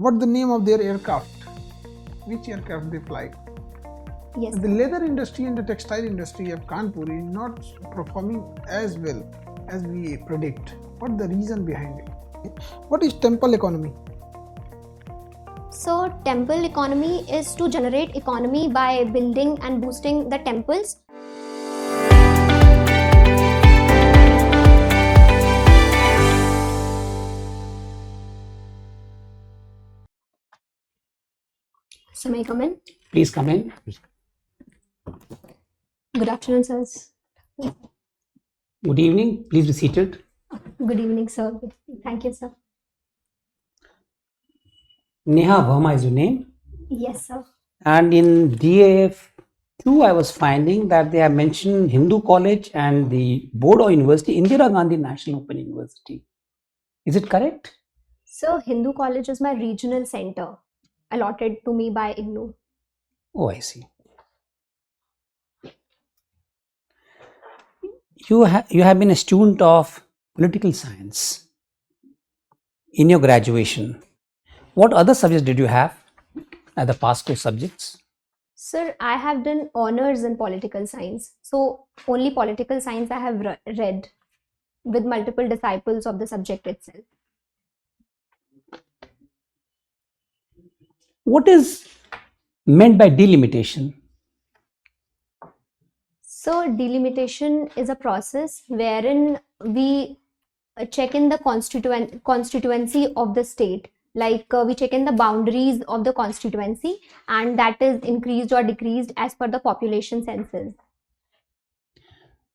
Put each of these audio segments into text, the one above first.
what the name of their aircraft, which aircraft they fly. Yes. The leather industry and the textile industry of Kanpur is not performing as well as we predict. What the reason behind it? What is temple economy? So temple economy is to generate economy by building and boosting the temples. So may I come in? Please come in. Good afternoon, sirs. Good evening. Please be seated. Good evening, sir. Thank you, sir. Neha Verma is your name. Yes, sir. And in DAF 2, I was finding that they have mentioned Hindu College and the Board of University, Indira Gandhi National Open University. Is it correct? So Hindu College is my regional center allotted to me by IGNOU. Oh, I see. You have been a student of political science in your graduation. What other subjects did you have as the past course subjects? Sir, I have done honors in political science. So only political science I have read with multiple disciples of the subject itself. What is meant by delimitation? So delimitation is a process wherein we check in the constituency of the state. Like we check in the boundaries of the constituency, and that is increased or decreased as per the population census.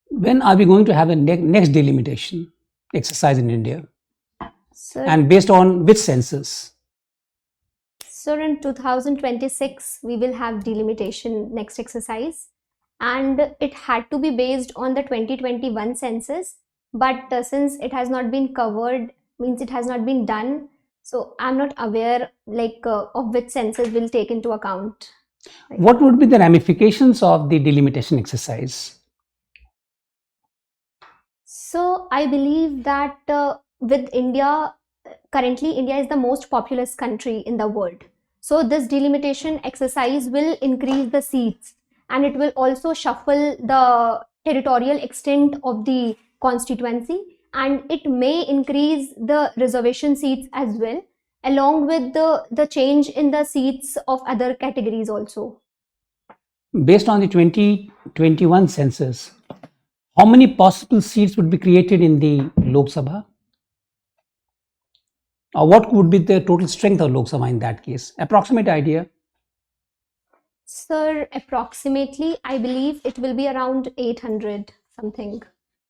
When are we going to have the next delimitation exercise in India? Sir, And based on which census? So in 2026, we will have delimitation next exercise, and it had to be based on the 2021 census, but since it has not been covered, means it has not been done, so I'm not aware of which census will take into account. What would be the ramifications of the delimitation exercise? So I believe that with India, currently India is the most populous country in the world. So this delimitation exercise will increase the seats, and it will also shuffle the territorial extent of the constituency, and it may increase the reservation seats as well, along with the change in the seats of other categories also. Based on the 2021 census, how many possible seats would be created in the Lok Sabha? Or what would be the total strength of Lok Sabha in that case? Approximate idea? Sir, approximately, I believe it will be around 800 something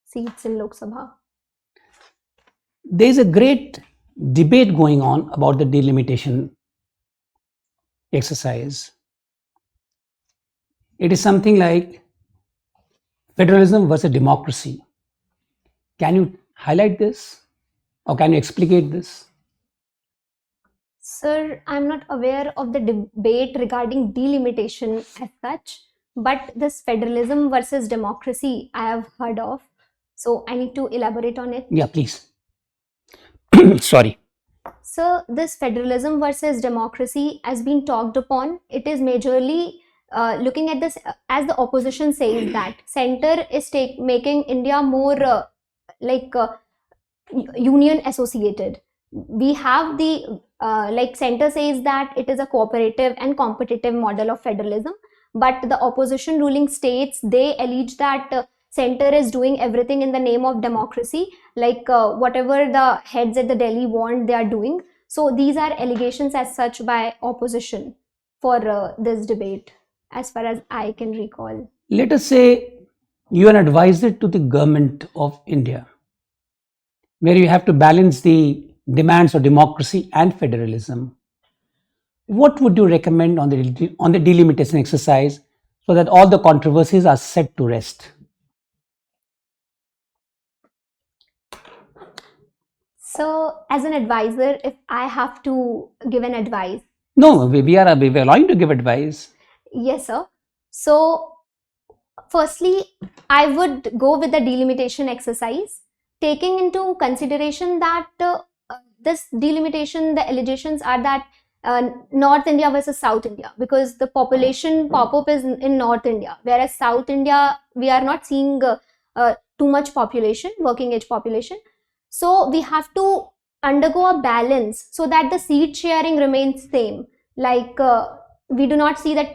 seats in Lok Sabha. There is a great debate going on about the delimitation exercise. It is something like federalism versus democracy. Can you highlight this, or can you explicate this? Sir, I'm not aware of the debate regarding delimitation as such, but this federalism versus democracy I have heard of. So I need to elaborate on it. Yeah, please. Sorry. So this federalism versus democracy has been talked upon. It is majorly looking at this as the opposition says that center is making India more union associated. We have the center says that it is a cooperative and competitive model of federalism, but the opposition ruling states, they allege that center is doing everything in the name of democracy, whatever the heads at the Delhi want, they are doing. So these are allegations as such by opposition for this debate, as far as I can recall. Let us say you are an advisor to the government of India, where you have to balance the demands of democracy and federalism. What would you recommend on the delimitation exercise so that all the controversies are set to rest? So as an advisor, if I have to give an advice. No, we are allowing to give advice. Yes, sir. So firstly, I would go with the delimitation exercise, taking into consideration that this delimitation, the allegations are that North India versus South India, because the population pop-up is in North India, whereas South India, we are not seeing too much population, working age population. So we have to undergo a balance so that the seat sharing remains same. Like we do not see that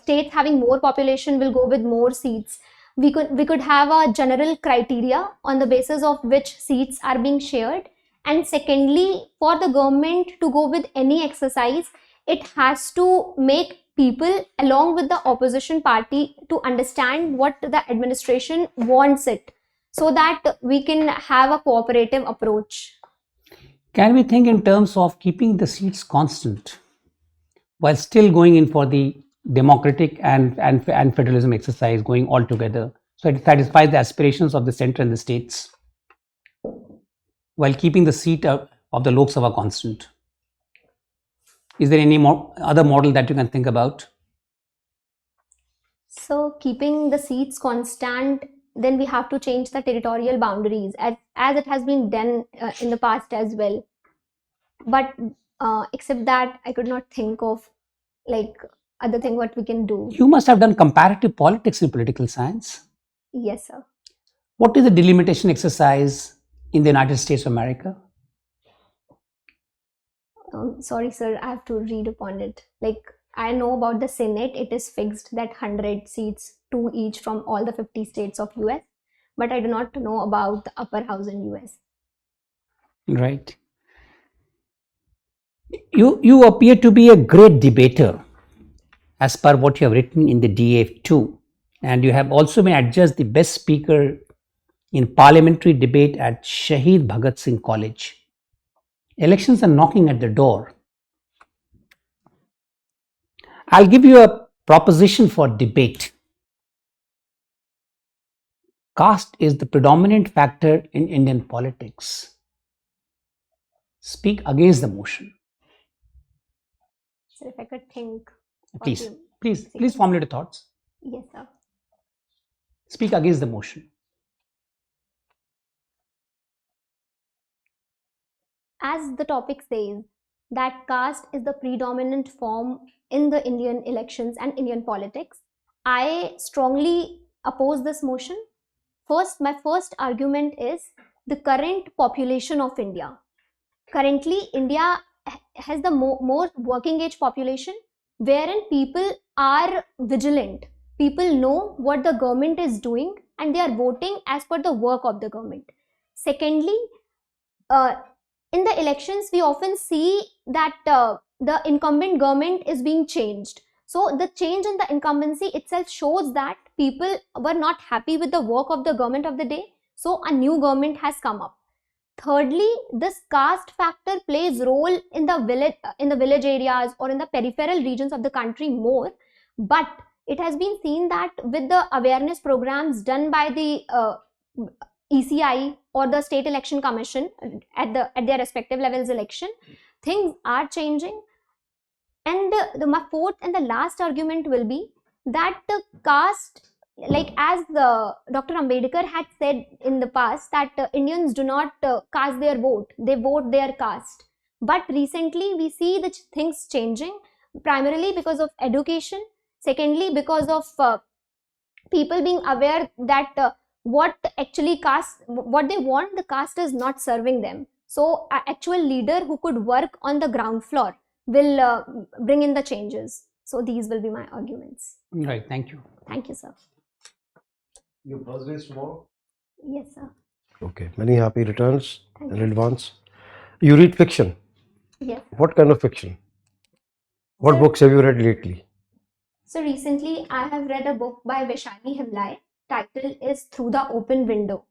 states having more population will go with more seats. We could have a general criteria on the basis of which seats are being shared. And secondly, for the government to go with any exercise, it has to make people along with the opposition party to understand what the administration wants it, so that we can have a cooperative approach. Can we think in terms of keeping the seats constant while still going in for the democratic and federalism exercise going all together, so it satisfies the aspirations of the center and the states, while keeping the seat of the Lok Sabha constant? Is there any other model that you can think about? So keeping the seats constant, then we have to change the territorial boundaries as it has been done in the past as well. But except that, I could not think of like other thing what we can do. You must have done comparative politics in political science. Yes, sir. What is the delimitation exercise in the United States of America? Sorry, sir, I have to read upon it. Like, I know about the Senate, it is fixed that 100 seats, 2 each from all the 50 states of US, but I do not know about the upper house in US. Right. You appear to be a great debater as per what you have written in the DF2, and you have also been adjudged the best speaker in parliamentary debate at Shaheed Bhagat Singh College. Elections are knocking at the door. I'll give you a proposition for debate. Caste is the predominant factor in Indian politics. Speak against the motion. So if I could think. Please formulate your thoughts. Yes, sir. Speak against the motion. As the topic says, that caste is the predominant form in the Indian elections and Indian politics, I strongly oppose this motion. My first argument is the current population of India. Currently, India has the more working age population, wherein people are vigilant. People know what the government is doing and they are voting as per the work of the government. Secondly, in the elections, we often see that the incumbent government is being changed. So the change in the incumbency itself shows that people were not happy with the work of the government of the day. So a new government has come up. Thirdly, this caste factor plays role in the village areas or in the peripheral regions of the country more. But it has been seen that with the awareness programs done by the ECI or the State Election Commission at their respective levels election, things are changing. And my fourth and the last argument will be that the caste, like as Dr. Ambedkar had said in the past, that Indians do not cast their vote, they vote their caste. But recently we see the things changing, primarily because of education, secondly because of people being aware that what actually caste, what they want, the caste is not serving them. So an actual leader who could work on the ground floor will bring in the changes. So these will be my arguments. Right, thank you. Thank you, sir. Your birthday is tomorrow? Yes, sir. Okay, many happy returns in advance. You read fiction? Yes. What kind of fiction? What books have you read lately? So recently I have read a book by Vaishali Himlai. Title is Through the Open Window.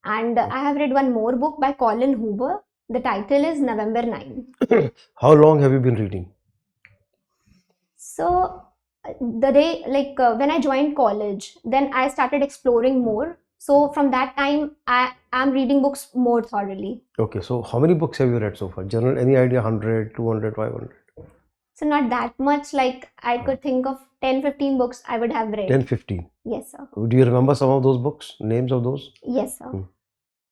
And I have read one more book by Colin Hoover. The title is November 9. How long have you been reading? So the day, when I joined college, then I started exploring more. So from that time, I am reading books more thoroughly. Okay, so how many books have you read so far? General, any idea? 100, 200, 500? So not that much, like I could think of 10, 15 books I would have read. 10, 15? Yes, sir. Do you remember some of those books? Names of those? Yes, sir.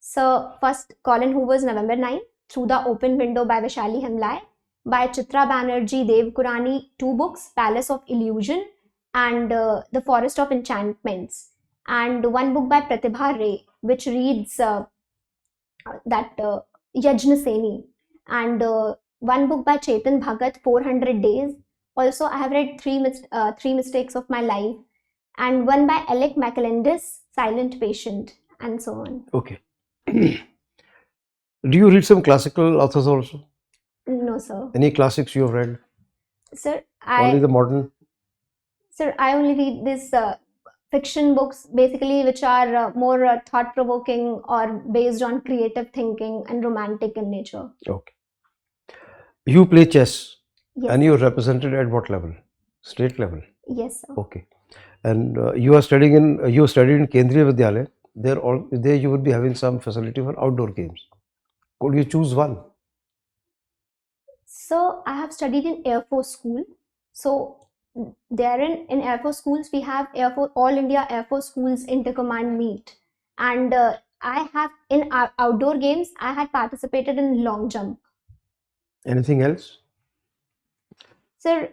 So first, Colin Hoover's November 9, Through the Open Window by Vaishali Himlai. by Chitra Banerjee Dev Kurani, 2 books, Palace of Illusion and The Forest of Enchantments, and 1 book by Pratibha Ray, which reads Yajna Seni, and 1 book by Chetan Bhagat, 400 Days. Also, I have read Three Mistakes of My Life, and 1 by Alec McAlindis, Silent Patient, and so on. Okay. Do you read some classical authors also? No, sir. Any classics you have read? Sir, Only the modern? Sir, I only read this fiction books, basically, which are more thought-provoking or based on creative thinking and romantic in nature. Okay. You play chess, Yes. and you are represented at what level? State level? Yes, sir. Okay. And you studied in Kendriya Vidyalaya. There you would be having some facility for outdoor games. Could you choose one? So I have studied in Air Force School. So there in Air Force schools, we have All India Air Force Schools Intercommand meet. And I have in outdoor games, I had participated in long jump. Anything else? Sir,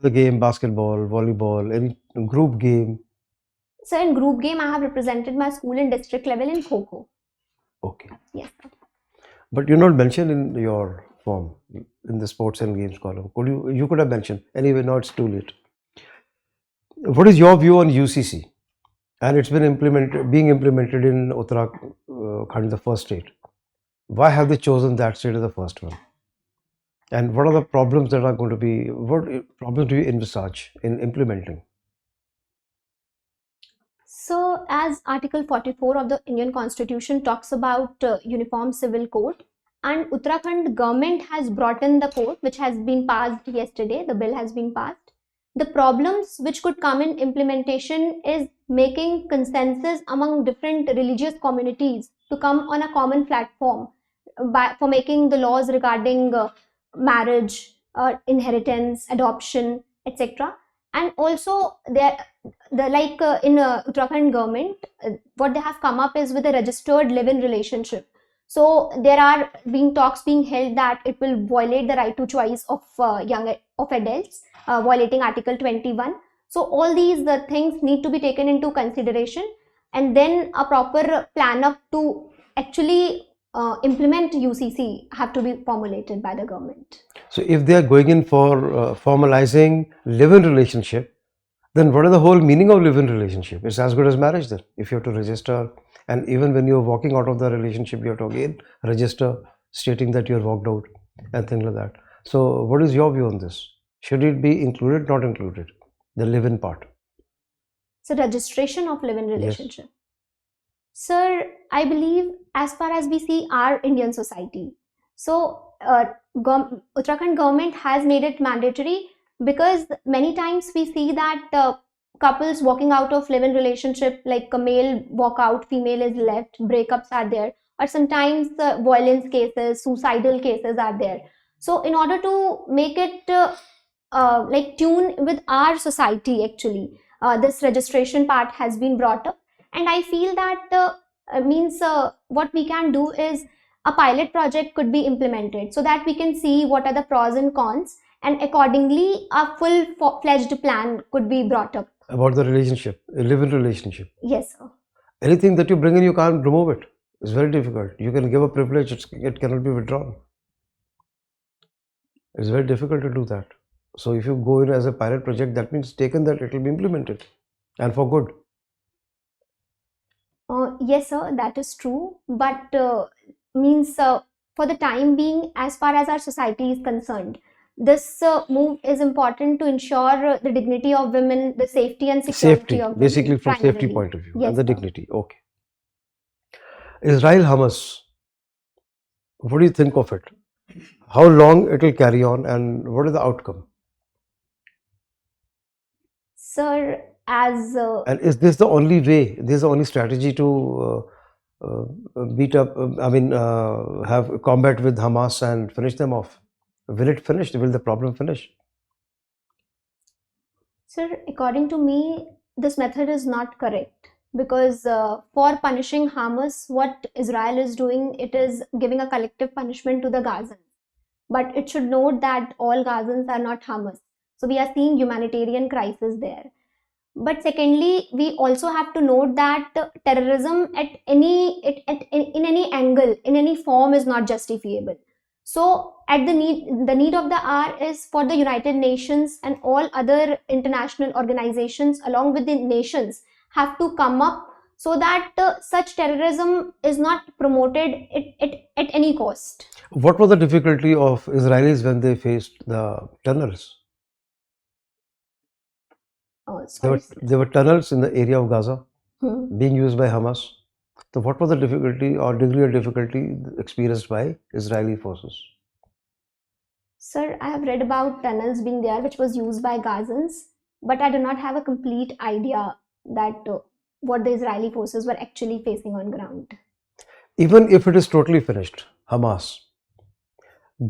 The game, basketball, volleyball, any group game? so in group game, I have represented my school in district level in Kho-Kho. Okay. Yes, sir. But you're not mentioned in your form in the sports and games column. You could have mentioned. Anyway, now it's too late. What is your view on UCC? And it's been being implemented in Uttarakhand, the first state. Why have they chosen that state as the first one? And what are the problems that are going to be? What problems do you envisage in implementing? So, as Article 44 of the Indian Constitution talks about Uniform Civil Code, and Uttarakhand government has brought in the code, which has been passed yesterday, the bill has been passed. The problems which could come in implementation is making consensus among different religious communities to come on a common platform for making the laws regarding marriage, inheritance, adoption, etc. And also in Uttarakhand government, what they have come up is with a registered live-in relationship. So there are talks being held that it will violate the right to choice of adults, violating Article 21. So all these things need to be taken into consideration, and then a proper plan up to actually implement UCC have to be formulated by the government. So if they are going in for formalizing live-in relationship, then what is the whole meaning of live-in relationship? It's as good as marriage then. If you have to register, and even when you're walking out of the relationship, you have to again register stating that you're walked out and things like that. So what is your view on this? Should it be included, not included? The live-in part. So registration of live-in relationship. Yes. Sir, I believe as far as we see our Indian society, so Uttarakhand government has made it mandatory, because many times we see that couples walking out of live-in relationship, like a male walk out, female is left, breakups are there, or sometimes violence cases, suicidal cases are there. So in order to make it tune with our society, actually, this registration part has been brought up. And I feel that what we can do is a pilot project could be implemented so that we can see what are the pros and cons, and accordingly a full-fledged plan could be brought up. About the relationship, a live-in relationship. Yes, sir. Anything that you bring in, you can't remove it. It's very difficult. You can give a privilege, it cannot be withdrawn. It's very difficult to do that. So if you go in as a pilot project, that means taken that it will be implemented, and for good. Yes, sir, that is true. But for the time being, as far as our society is concerned, this move is important to ensure the dignity of women, the safety and security of women. Basically from primarily. safety point of view, Yes, and the sir. dignity. Okay. Israel-Hamas, what do you think of it? How long it will carry on, and what is the outcome? Sir, as And is this the only way? This is the only strategy to beat up? Have combat with Hamas and finish them off? Will it finish? Will the problem finish? Sir, according to me, this method is not correct, because for punishing Hamas, what Israel is doing, it is giving a collective punishment to the Gazans. but it should note that all Gazans are not Hamas. So we are seeing humanitarian crisis there. But secondly, we also have to note that terrorism in any angle, in any form, is not justifiable. So the need of the hour is for the United Nations and all other international organizations along with the nations have to come up so that such terrorism is not promoted at any cost. What was the difficulty of Israelis when they faced the tunnels? There were tunnels in the area of Gaza being used by Hamas. So what was the difficulty or degree of difficulty experienced by Israeli forces? Sir, I have read about tunnels being there which was used by Gazans, but I do not have a complete idea that what the Israeli forces were actually facing on ground. Even if it is totally finished, Hamas,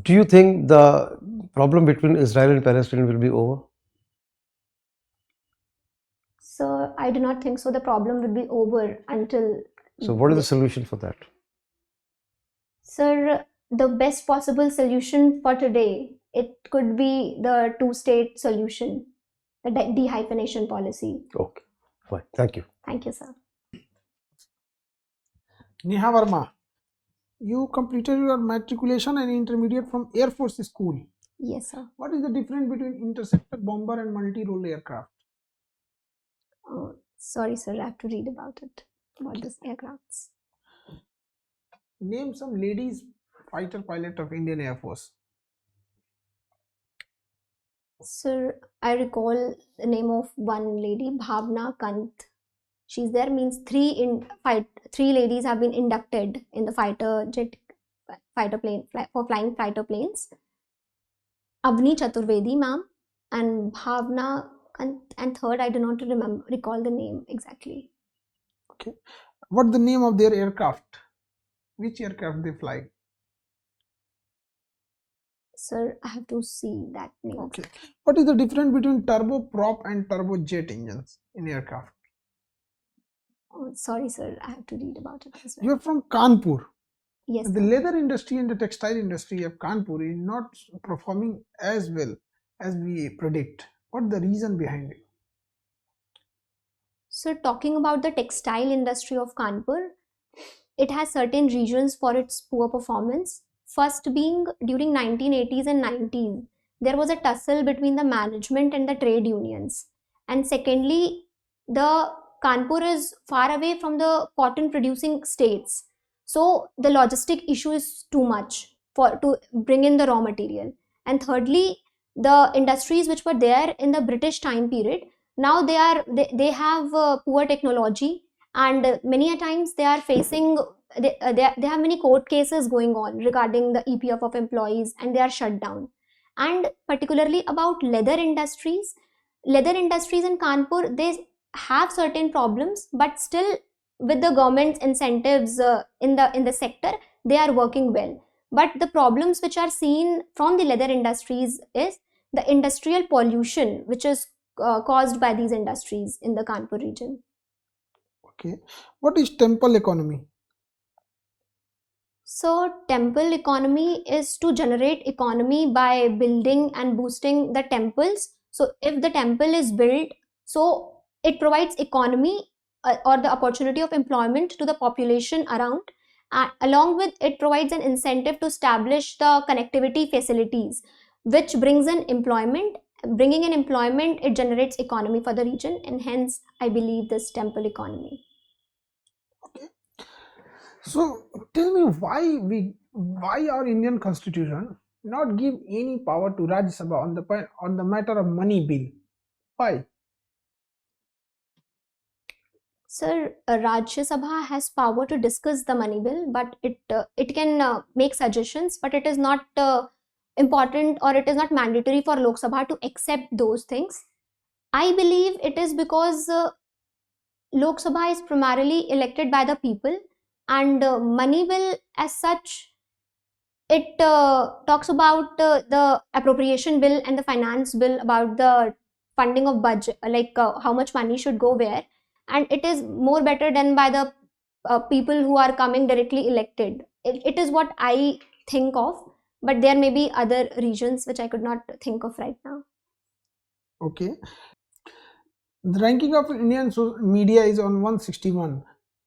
do you think the problem between Israel and Palestine will be over? So I do not think so. The problem will be over until. So what is the solution for that? Sir, the best possible solution for today, it could be the two-state solution, the dehyphenation policy. Okay, fine. Thank you. Thank you, sir. Neha Verma, you completed your matriculation and intermediate from Air Force School. Yes, sir. What is the difference between interceptor bomber and multi-role aircraft? Oh, sorry, sir. I have to read about it, about this aircrafts. Name some ladies fighter pilot of Indian Air Force. Sir, I recall the name of one lady, Bhavna Kant. She's there, means three ladies have been inducted in the fighter plane for flying fighter planes. Avni Chaturvedi, ma'am, and Bhavna Kant, and third, I do not recall the name exactly. Okay. What's the name of their aircraft? Which aircraft they fly? Sir, I have to see that name. Okay. What is the difference between turboprop and turbojet engines in aircraft? Oh, sorry, sir. I have to read about it as well. You are from Kanpur. Yes. The leather industry and the textile industry of Kanpur is not performing as well as we predict. What's the reason behind it? So, talking about the textile industry of Kanpur, it has certain reasons for its poor performance. First being, during 1980s and 90s, there was a tussle between the management and the trade unions. And secondly, the Kanpur is far away from the cotton producing states. So the logistic issue is too much to bring in the raw material. And thirdly, the industries which were there in the British time period, now they have poor technology, and many a times they are facing they have many court cases going on regarding the EPF of employees, and they are shut down. And particularly about leather industries in Kanpur, they have certain problems, but still with the government's incentives in the sector, they are working well. But the problems which are seen from the leather industries is the industrial pollution which is caused by these industries in the Kanpur region. Okay. What is temple economy? So temple economy is to generate economy by building and boosting the temples. So if the temple is built, so it provides economy or the opportunity of employment to the population around. Along with it provides an incentive to establish the connectivity facilities, which brings in employment. Bringing in employment, it generates economy for the region, and hence I believe this temple economy. Okay. So tell me why our Indian Constitution not give any power to Rajya Sabha on the matter of money bill? Why? Sir, Rajya Sabha has power to discuss the money bill, but it can make suggestions, but it is not important, or it is not mandatory for Lok Sabha to accept those things. I believe it is because Lok Sabha is primarily elected by the people, and money bill as such, it talks about the appropriation bill and the finance bill about the funding of budget, like how much money should go where, and it is more better done by the people who are coming directly elected. It is what I think of. but there may be other regions which I could not think of right now. Okay. The ranking of Indian media is on 161.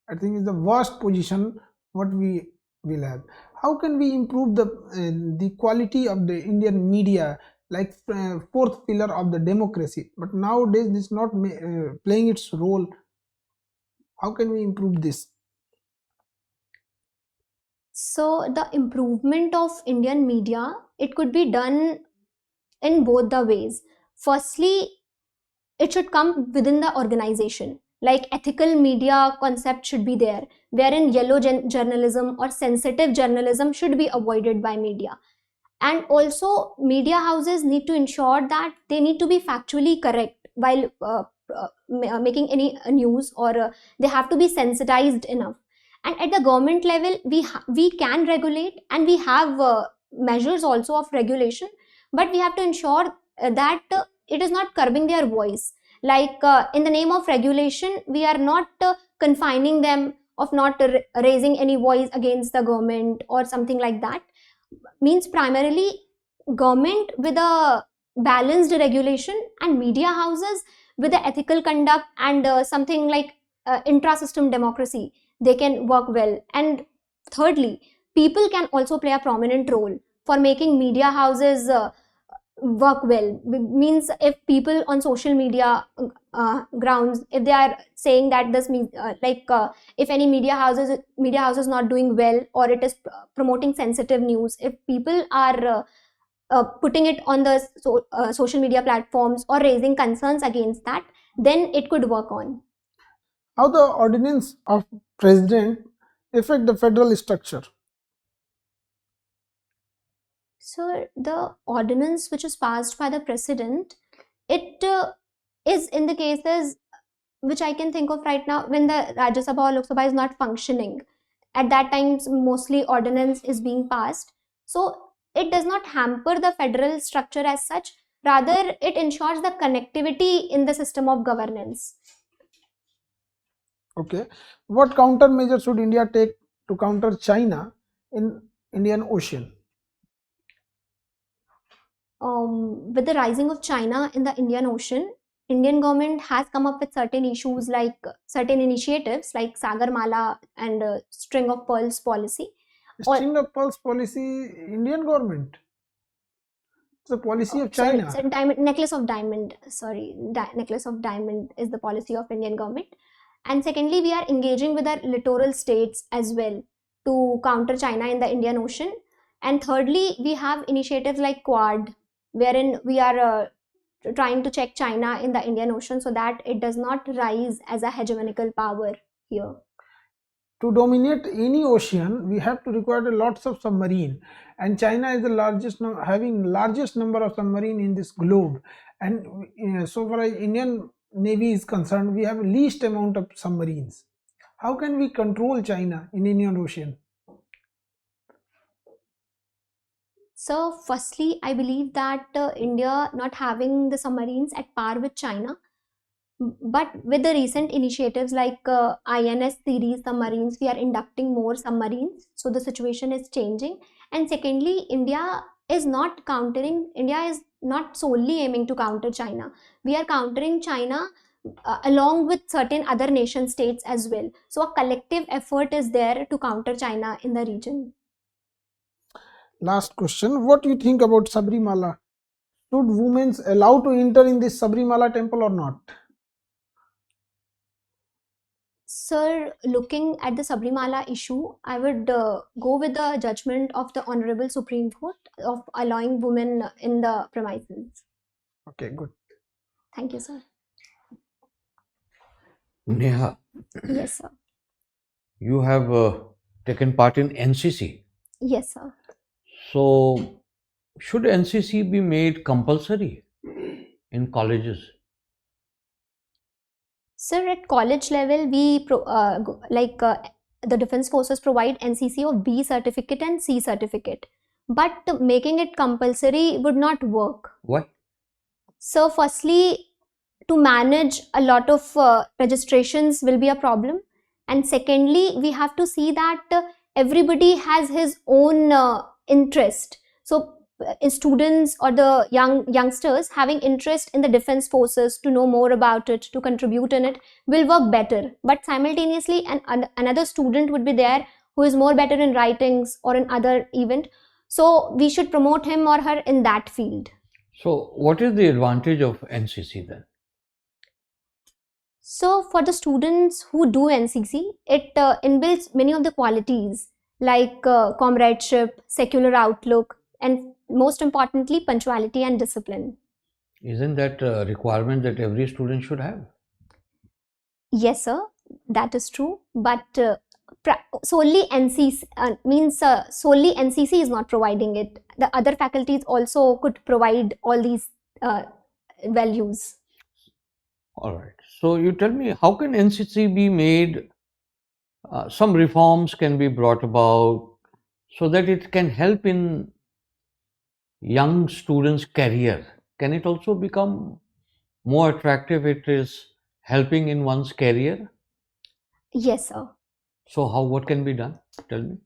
I think is the worst position what we will have. How can we improve the quality of the Indian media, like fourth pillar of the democracy? But nowadays this is not playing its role. How can we improve this? So the improvement of Indian media, it could be done in both the ways. Firstly, it should come within the organization. Like ethical media concept should be there, wherein yellow journalism or sensitive journalism should be avoided by media. And also media houses need to ensure that they need to be factually correct while making any news, or they have to be sensitized enough. And at the government level, we can regulate, and we have measures also of regulation, but we have to ensure that it is not curbing their voice. Like in the name of regulation, we are not confining them of not raising any voice against the government or something like that. Means primarily government with a balanced regulation, and media houses with the ethical conduct and something like intra-system democracy, they can work well. And thirdly, people can also play a prominent role for making media houses work well. Means if people on social media grounds, if they are saying that this means if any media houses not doing well, or it is promoting sensitive news, if people are putting it on the social media platforms or raising concerns against that, then it could work on. How the ordinance of president affect the federal structure? So the ordinance which is passed by the president, it is in the cases which I can think of right now, when the Rajya Sabha or Lok Sabha is not functioning. At that time, mostly ordinance is being passed. So it does not hamper the federal structure as such. Rather, it ensures the connectivity in the system of governance. Okay. What countermeasures should India take to counter China in Indian Ocean? With the rising of China in the Indian Ocean, Indian government has come up with certain issues, like certain initiatives like Sabarimala and String of Pearls policy. String of Pearls policy, Indian government. It's the policy of China. Sorry, necklace of diamond. Sorry, necklace of diamond is the policy of Indian government. And secondly, we are engaging with our littoral states as well to counter China in the Indian Ocean. And thirdly, we have initiatives like Quad, wherein we are trying to check China in the Indian Ocean so that it does not rise as a hegemonical power here. To dominate any ocean, we have to require lots of submarine, and China is the largest, having largest number of submarine in this globe. And so far as Indian Navy is concerned, we have least amount of submarines. How can we control China in Indian Ocean? So firstly, I believe that India not having the submarines at par with China, but with the recent initiatives like INS series submarines, we are inducting more submarines. So the situation is changing. And secondly, India is not solely aiming to counter China. We are countering China along with certain other nation states as well. So a collective effort is there to counter China in the region. Last question. What do you think about Sabarimala? Should women allowed to enter in this Sabarimala temple or not? Sir, looking at the Sabarimala issue, I would go with the judgment of the Honorable Supreme Court of allowing women in the premises. Okay, good. Thank you, sir. Neha, Yes, sir. you have taken part in NCC. Yes, sir. So, should NCC be made compulsory in colleges? Sir, at college level, we the Defense Forces provide NCC of B certificate and C certificate, but making it compulsory would not work. Why? So, firstly, to manage a lot of registrations will be a problem, and secondly, we have to see that everybody has his own interest. So students or the youngsters having interest in the defense forces to know more about it, to contribute in it, will work better. But simultaneously, another student would be there who is more better in writings or in other event. So we should promote him or her in that field. So, what is the advantage of NCC then? So for the students who do NCC, it inbuilds many of the qualities like comradeship, secular outlook, and most importantly, punctuality and discipline. Isn't that a requirement that every student should have? Yes, sir, that is true. But solely NCC solely NCC is not providing it. The other faculties also could provide all these values. All right. So, you tell me, how can NCC be made? Some reforms can be brought about so that it can help in young students' career. Can it also become more attractive? It is helping in one's career. Yes, sir. So, what can be done? Tell me.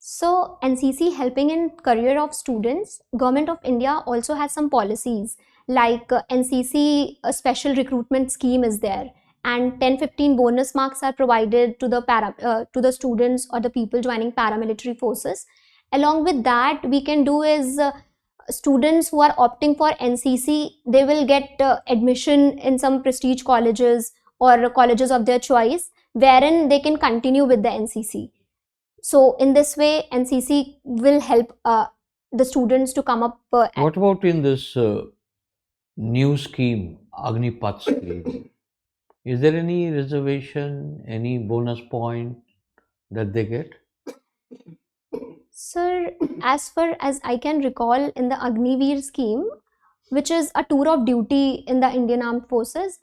So NCC helping in career of students, Government of India also has some policies like NCC a special recruitment scheme is there, and 10-15 bonus marks are provided to the students or the people joining paramilitary forces. Along with that, we can do is students who are opting for NCC, they will get admission in some prestige colleges or colleges of their choice, wherein they can continue with the NCC. So in this way, NCC will help the students to come up. What about in this new scheme, Agnipath scheme? Is there any reservation, any bonus point that they get? Sir, as far as I can recall, in the Agniveer scheme, which is a tour of duty in the Indian Armed Forces,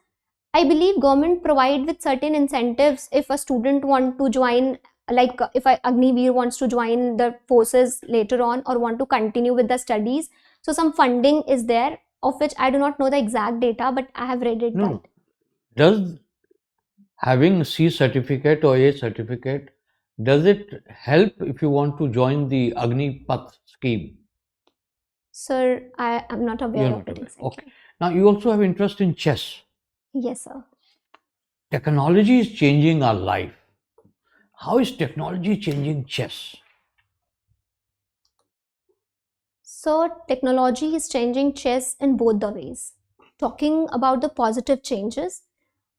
I believe government provide with certain incentives if a student want to join, like if Agniveer wants to join the forces later on or want to continue with the studies. So some funding is there, of which I do not know the exact data, but I have read it. No. Does having C certificate or A certificate, does it help if you want to join the Agnipath scheme? Sir, I am not aware You're of not it aware. exactly. Okay. Now you also have interest in chess. Yes, sir. Technology is changing our life. How is technology changing chess? So technology is changing chess in both the ways. Talking about the positive changes,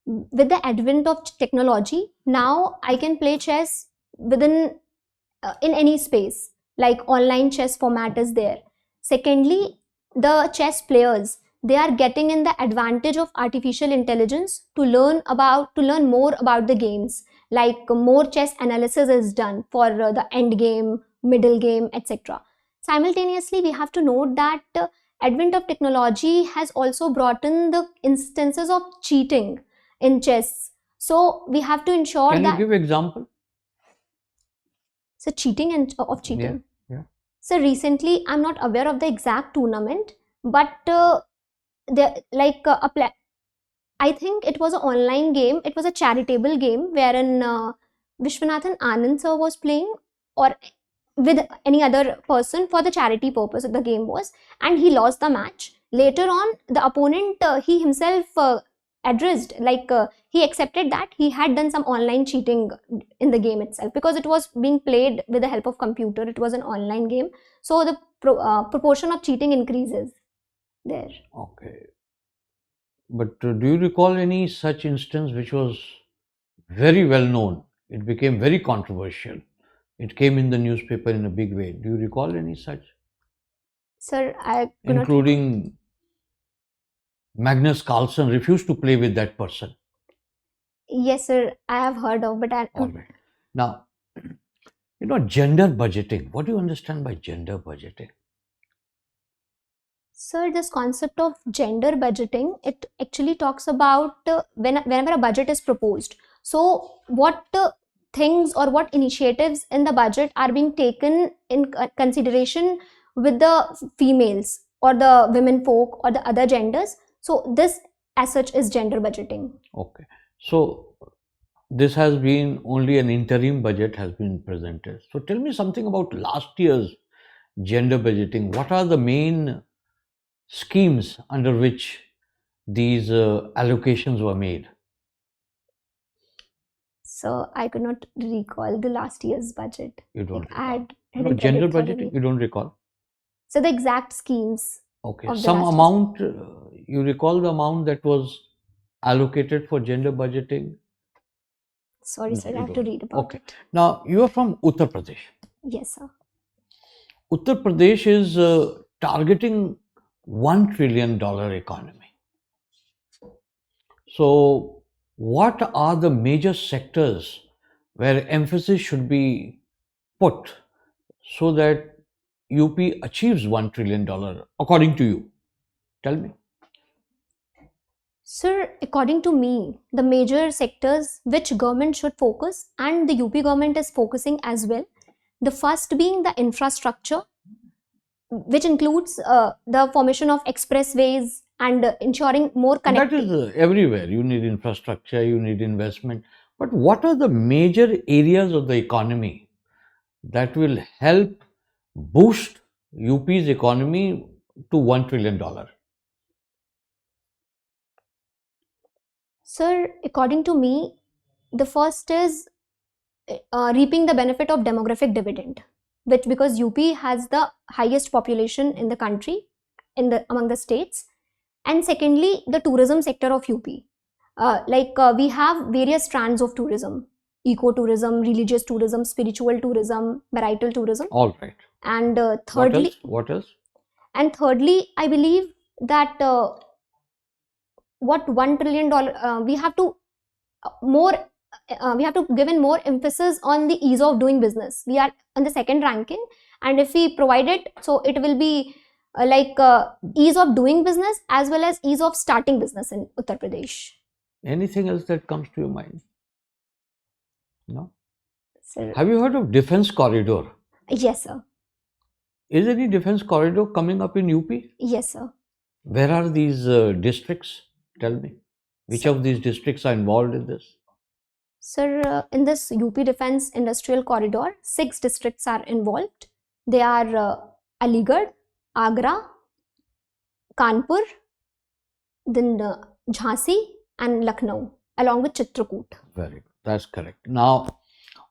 with the advent of technology, now I can play chess within in any space, like online chess format is there. Secondly, the chess players, they are getting in the advantage of artificial intelligence to learn more about the games, like more chess analysis is done for the end game, middle game, etc. Simultaneously, we have to note that advent of technology has also brought in the instances of cheating in chess. So we have to ensure Can that. you give example? So cheating and of cheating. Yeah. So recently, I'm not aware of the exact tournament, but I think it was an online game. It was a charitable game wherein Vishwanathan Anand sir was playing, or with any other person for the charity purpose. The game was, and he lost the match. Later on, the opponent he himself addressed, he accepted that he had done some online cheating in the game itself, because it was being played with the help of computer. It was an online game, so the proportion of cheating increases there. Okay. But do you recall any such instance which was very well known? It became very controversial. It came in the newspaper in a big way. Do you recall any such? Sir, I could not. Including Magnus Carlsen refused to play with that person. Yes, sir, I have heard of, but All right. Now, gender budgeting. What do you understand by gender budgeting? Sir, this concept of gender budgeting, it actually talks about whenever a budget is proposed. So what things or what initiatives in the budget are being taken in consideration with the females or the women folk or the other genders. So this as such is gender budgeting. Okay. So this has been only an interim budget has been presented. So tell me something about last year's gender budgeting, what are the main schemes under which these allocations were made? So I could not recall the last year's budget. You don't Like, recall. I No, hadn't read gender it thoroughly. budgeting, you don't recall? So the exact schemes. Okay. Of the Some last amount, you recall the amount that was allocated for gender budgeting? Sorry, No, sir, I you have to don't. read about Okay. it. Now, you are from Uttar Pradesh. Yes, sir. Uttar Pradesh is targeting $1 trillion economy. So, what are the major sectors where emphasis should be put so that UP achieves $1 trillion according to you? Tell me. Sir, according to me, the major sectors which government should focus, and the UP government is focusing as well. The first being the infrastructure, which includes the formation of expressways and ensuring more That connectivity. is everywhere. You need infrastructure, you need investment. But what are the major areas of the economy that will help boost UP's economy to $1 trillion? Sir, according to me, the first is reaping the benefit of demographic dividend, which because UP has the highest population in the country, among the states, and secondly, the tourism sector of UP. We have various strands of tourism: eco-tourism, religious tourism, spiritual tourism, marital tourism, All right. and What thirdly, else? What else? and thirdly, I believe that what $1 trillion we have to we have to give in more emphasis on the ease of doing business. We are on the second ranking, and if we provide it, so it will be ease of doing business as well as ease of starting business in Uttar Pradesh. Anything else that comes to your mind? No? Sir, Have you heard of defense corridor? yes, sir. Is any defense corridor coming up in UP? Yes, sir. Where are these districts? Tell me. Which of these districts are involved in this? Sir, in this UP Defense Industrial Corridor, 6 districts are involved. They are Aligarh, Agra, Kanpur, then Jhansi and Lucknow, along with Chitrakoot. Very good. That's correct. Now,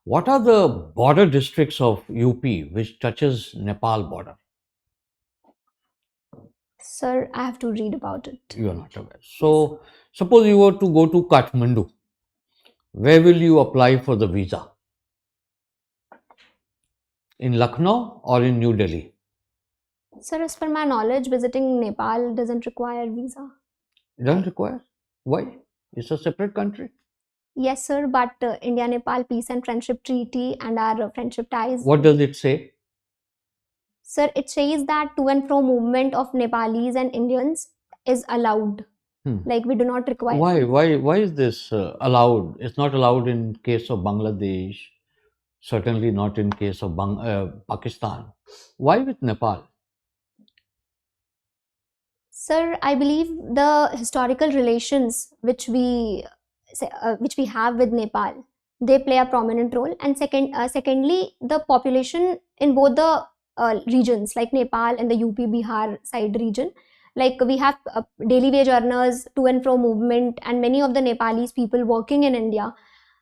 what are the border districts of UP which touches Nepal border? Sir, I have to read about it. You are not aware. So, suppose you were to go to Kathmandu, where will you apply for the visa? In Lucknow or in New Delhi? Sir, as per my knowledge, visiting Nepal doesn't require visa. It doesn't require. Why? It's a separate country. Yes, sir, but India-Nepal Peace and Friendship Treaty and our friendship ties. What does it say? Sir, it says that to and fro movement of Nepalis and Indians is allowed. Like we do not require. Why is this allowed? It's not allowed in case of Bangladesh. Certainly not in case of Pakistan. Why with Nepal? Sir, I believe the historical relations which we have with Nepal, they play a prominent role. And secondly, the population in both the regions, like Nepal and the UP Bihar side region, like we have daily wage earners, to and fro movement, and many of the Nepalese people working in India.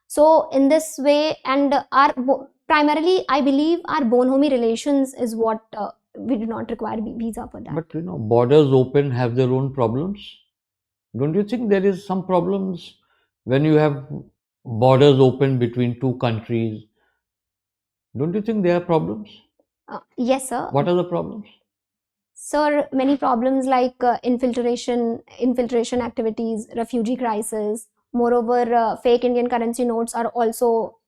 So in this way, and primarily, I believe our bonhomie relations is what we do not require visa for that. But you know, borders open have their own problems. Don't you think there is some problems when you have borders open between two countries? Don't you think there are problems? Yes, sir. What are the problems? Sir, many problems like infiltration activities, refugee crisis. Moreover, fake Indian currency notes are also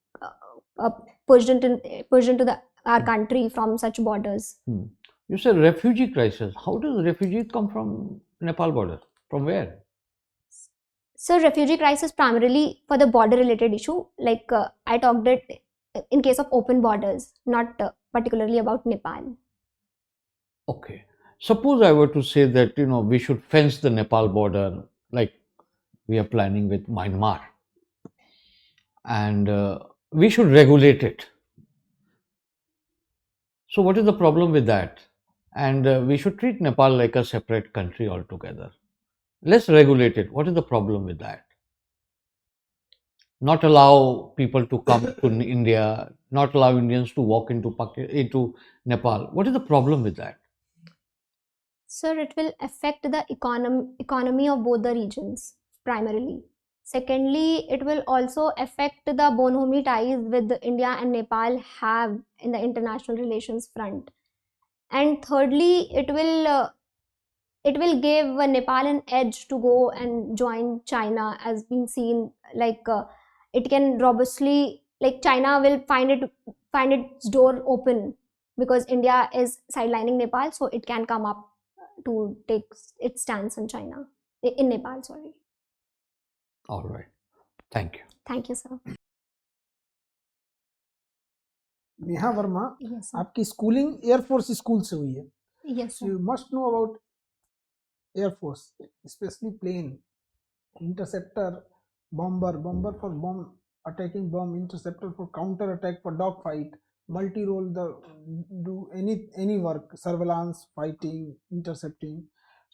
pushed into our country from such borders. You said refugee crisis. How does refugees come from Nepal border? From where? So refugee crisis primarily for the border related issue. Like I talked it in case of open borders, not particularly about Nepal. Okay. Suppose I were to say that, you know, we should fence the Nepal border like we are planning with Myanmar, and we should regulate it. So what is the problem with that? And we should treat Nepal like a separate country altogether. Let's regulate it. What is the problem with that? Not allow people to come to India, not allow Indians to walk into Nepal. What is the problem with that? Sir, it will affect the economy of both the regions primarily. Secondly, it will also affect the bonhomie ties with India and Nepal have in the international relations front. And thirdly, it will give Nepal an edge to go and join China, as been seen. It can robustly, like China will find its door open because India is sidelining Nepal, so it can come up to take its stance in China, in Nepal. Sorry. All right. Thank you. Thank you, sir. Neha Verma, Yes, sir. आपकी schooling air force school से हुई है. Yes, So sir. you must know about Air Force, especially plane, interceptor, bomber for bomb attacking bomb, interceptor for counter attack, for dog fight, multi-role, do any work, surveillance, fighting, intercepting.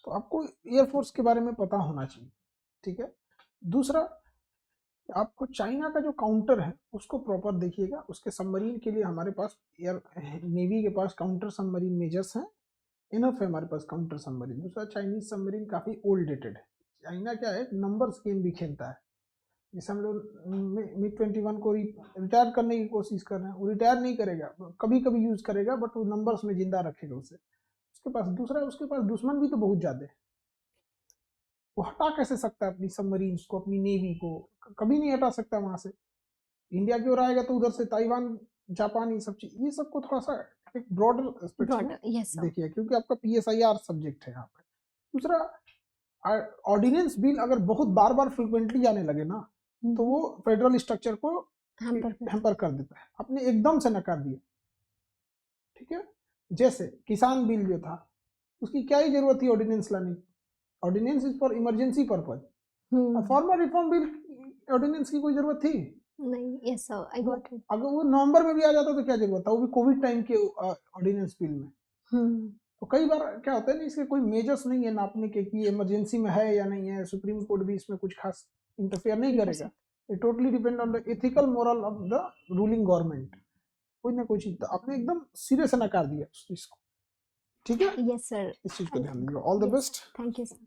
तो आपको air force के बारे में पता होना चाहिए. ठीक है. दूसरा, आपको चाइना का जो काउंटर है उसको प्रॉपर देखिएगा. उसके सबमरीन के लिए हमारे पास एयर नेवी के पास काउंटर सबमरीन मेजर्स हैं, इनफ है हमारे पास काउंटर सबमरीन. दूसरा, चाइनीज सबमरीन काफ़ी ओल्ड डेटेड है. चाइना क्या है, नंबर्स गेम भी खेलता है. जैसे हम लोग MiG-21 को रिटायर करने की कोशिश कर रहे हैं, वो रिटायर नहीं करेगा, कभी कभी यूज़ करेगा, बट वो नंबर्स में जिंदा रखेगा उसे. उसके पास दूसरा, उसके पास दुश्मन भी तो बहुत ज़्यादा है. वो हटा कैसे सकता है अपनी सबमरीन्स को, अपनी नेवी को? कभी नहीं हटा सकता वहाँ से. इंडिया की ओर आएगा तो उधर से ताइवान, जापान, ये सब चीज, ये सबको थोड़ा सा एक ब्रॉडर Broader, yes, sir. देखिए, क्योंकि आपका PSIR सब्जेक्ट है यहाँ पे. दूसरा, ऑर्डिनेंस बिल अगर बहुत बार बार फ्रिक्वेंटली आने लगे ना, तो वो फेडरल स्ट्रक्चर को हैम्पर कर देता है. आपने एकदम से नकार दिया. ठीक है. जैसे किसान बिल जो था, उसकी क्या ही जरूरत थी ऑर्डिनेंस लाने की? Ordinance is for emergency purpose. Former reform bill ordinance की कोई जरूरत थी नहीं. Yes, sir. I got it. अगर वो नवंबर में भी आ जाता तो क्या जरूरत था, वो भी कोविड टाइम के ऑर्डिनेंस बिल में. तो कई बार क्या होता है ना, इसके कोई मेजर्स नहीं है नापने के कि इमरजेंसी में है या नहीं है. सुप्रीम कोर्ट भी इसमें कुछ खास इंटरफेयर नहीं करेगा. It totally depend on the ethical moral of the ruling government. कोई ना कोई चीज, तो आपने एकदम सिरे से नकार दिया उस चीज को. ठीक है. Yes, sir. इस चीज को ध्यान दीजिएगा. All the best. Thank you, sir.